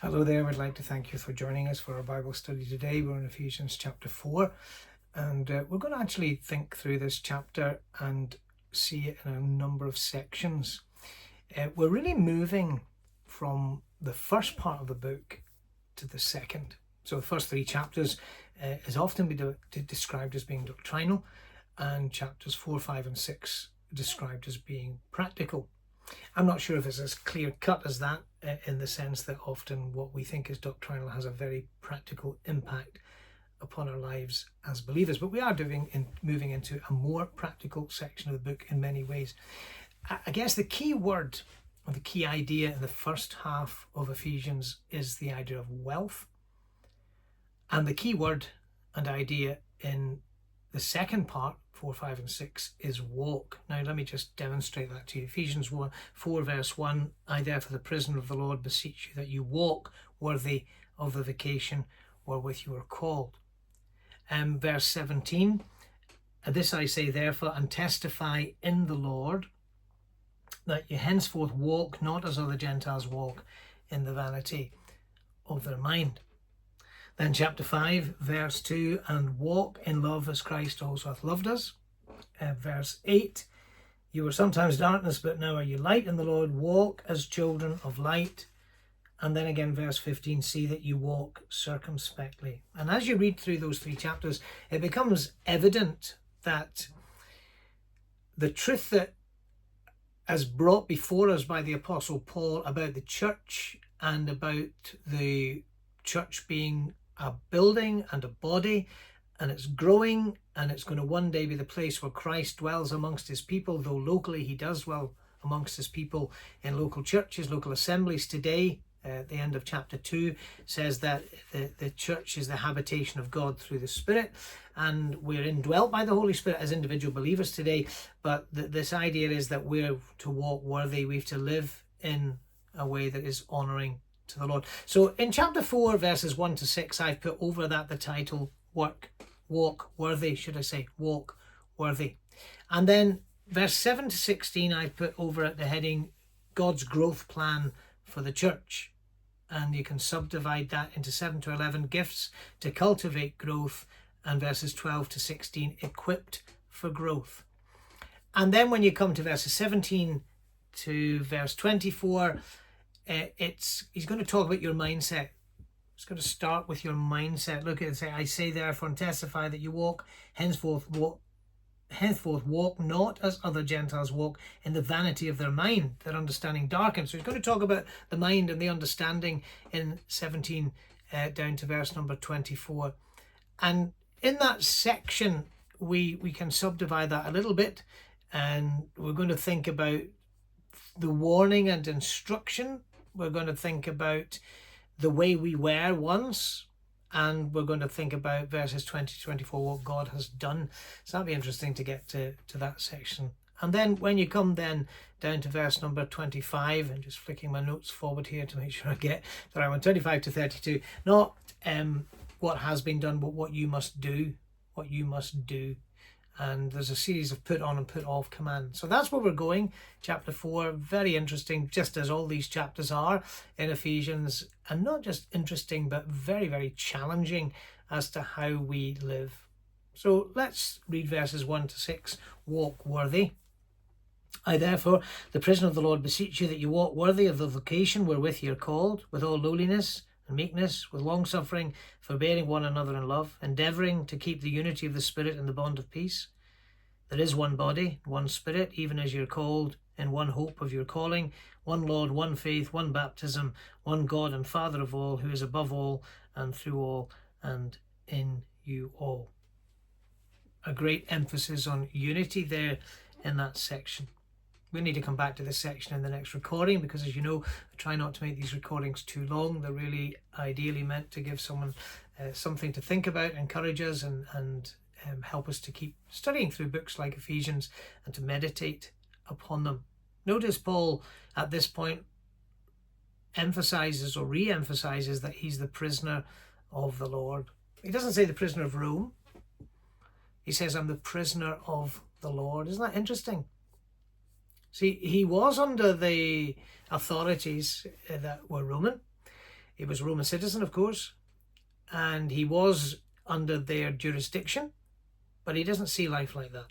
Hello there, I'd like to thank you for joining us for our Bible study today. We're in Ephesians chapter 4, and we're going to actually think through this chapter and see it in a number of sections. We're really moving from the first part of the book to the second. So the first three chapters is often been described as being doctrinal, and chapters 4, 5 and 6 described as being practical. I'm not sure if it's as clear cut as that, in the sense that often what we think is doctrinal has a very practical impact upon our lives as believers. But we are moving into a more practical section of the book in many ways. I guess the key word or the key idea in the first half of Ephesians is the idea of wealth. And the key word and idea in the second part, 4, 5 and 6, is walk. Now let me just demonstrate that to you. Ephesians 4 verse 1, I therefore the prisoner of the Lord beseech you that you walk worthy of the vocation wherewith you are called. Verse 17, this I say therefore and testify in the Lord that you henceforth walk not as other Gentiles walk, in the vanity of their mind. Then chapter 5 verse 2, and walk in love as Christ also hath loved us. Verse 8, you were sometimes darkness, but now are you light in the Lord. Walk as children of light. And then again verse 15, see that you walk circumspectly. And as you read through those three chapters, it becomes evident that the truth that as brought before us by the Apostle Paul about the church and about the church being a building and a body, and it's growing, and it's going to one day be the place where Christ dwells amongst his people, though locally he does dwell amongst his people in local churches, local assemblies. Today, at the end of chapter 2, says that the church is the habitation of God through the Spirit, and we're indwelt by the Holy Spirit as individual believers today. But this idea is that we're to walk worthy, we have to live in a way that is honouring to the Lord. So in chapter 4 verses 1 to 6, I've put over that the title walk worthy, should I say, walk worthy. And then verse 7 to 16 I've put over at the heading God's growth plan for the church, and you can subdivide that into 7 to 11 gifts to cultivate growth, and verses 12 to 16 equipped for growth. And then when you come to verses 17 to verse 24, he's going to talk about your mindset. It's going to start with your mindset. Look at it, say, I say therefore and testify that you walk henceforth walk not as other Gentiles walk, in the vanity of their mind, their understanding darkened. So he's going to talk about the mind and the understanding in 17 down to verse number 24. And in that section we can subdivide that a little bit, and we're going to think about the warning and instruction. We're going to think about the way we were once, and we're going to think about verses 20 to 24, what God has done. So that'll be interesting to get to that section. And then when you come then down to verse number 25, and just flicking my notes forward here to make sure I get the right one, 25 to 32, not what has been done, but what you must do, and there's a series of put on and put off commands. So that's where we're going. Chapter 4, very interesting, just as all these chapters are in Ephesians, and not just interesting, but very, very challenging as to how we live. So let's read verses 1 to 6. Walk worthy. I therefore, the prisoner of the Lord, beseech you that you walk worthy of the vocation wherewith you are called, with all lowliness and meekness, with long suffering, forbearing one another in love, endeavouring to keep the unity of the Spirit in the bond of peace. There is one body, one Spirit, even as you are called, in one hope of your calling, one Lord, one faith, one baptism, one God and Father of all, who is above all and through all and in you all. A great emphasis on unity there in that section. We need to come back to this section in the next recording, because as you know, I try not to make these recordings too long. They're really ideally meant to give someone something to think about, encourage us, and help us to keep studying through books like Ephesians and to meditate upon them. Notice Paul at this point emphasizes or re-emphasizes that he's the prisoner of the Lord. He doesn't say the prisoner of Rome. He says, I'm the prisoner of the Lord. Isn't that interesting? See, he was under the authorities that were Roman. He was a Roman citizen, of course, and he was under their jurisdiction, but he doesn't see life like that.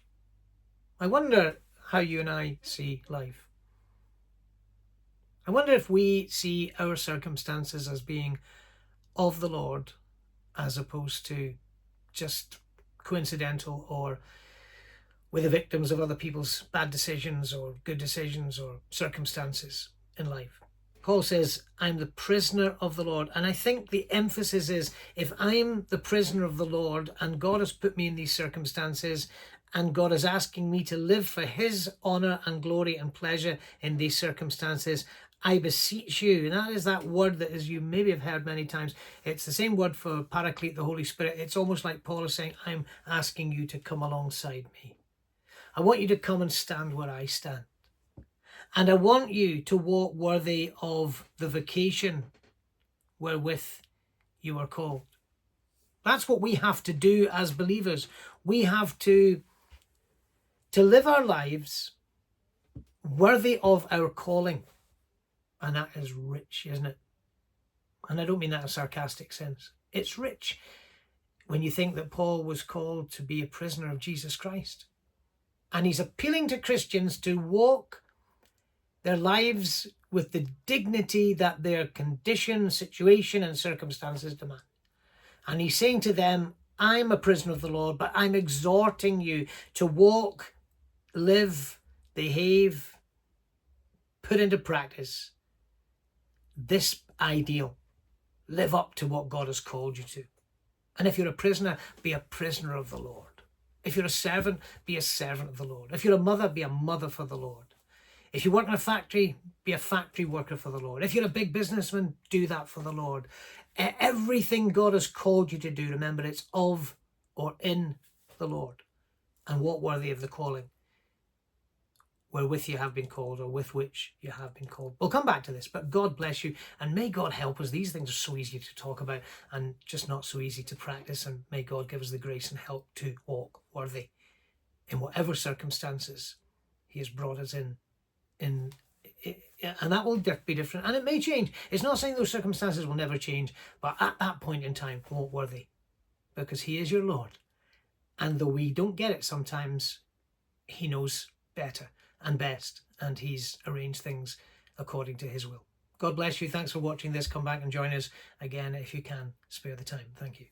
I wonder how you and I see life. I wonder if we see our circumstances as being of the Lord as opposed to just coincidental, or we're the victims of other people's bad decisions or good decisions or circumstances in life. Paul says, I'm the prisoner of the Lord. And I think the emphasis is, if I'm the prisoner of the Lord and God has put me in these circumstances and God is asking me to live for his honor and glory and pleasure in these circumstances, I beseech you. And that is that word that, as you maybe have heard many times, it's the same word for Paraclete, the Holy Spirit. It's almost like Paul is saying, I'm asking you to come alongside me. I want you to come and stand where I stand. And I want you to walk worthy of the vocation wherewith you are called. That's what we have to do as believers. We have to live our lives worthy of our calling. And that is rich, isn't it? And I don't mean that in a sarcastic sense. It's rich when you think that Paul was called to be a prisoner of Jesus Christ. And he's appealing to Christians to walk their lives with the dignity that their condition, situation, and circumstances demand. And he's saying to them, I'm a prisoner of the Lord, but I'm exhorting you to walk, live, behave, put into practice this ideal. Live up to what God has called you to. And if you're a prisoner, be a prisoner of the Lord. If you're a servant, be a servant of the Lord. If you're a mother, be a mother for the Lord. If you work in a factory, be a factory worker for the Lord. If you're a big businessman, do that for the Lord. Everything God has called you to do, remember, it's of or in the Lord. And walk worthy of the calling wherewith you have been called, or with which you have been called. We'll come back to this, but God bless you, and may God help us. These things are so easy to talk about and just not so easy to practice, and may God give us the grace and help to walk worthy in whatever circumstances he has brought us in. And that will be different, and it may change. It's not saying those circumstances will never change, but at that point in time, walk worthy, because he is your Lord. And though we don't get it sometimes, he knows better and best, and he's arranged things according to his will. God bless you. Thanks for watching this. Come back and join us again if you can spare the time. Thank you.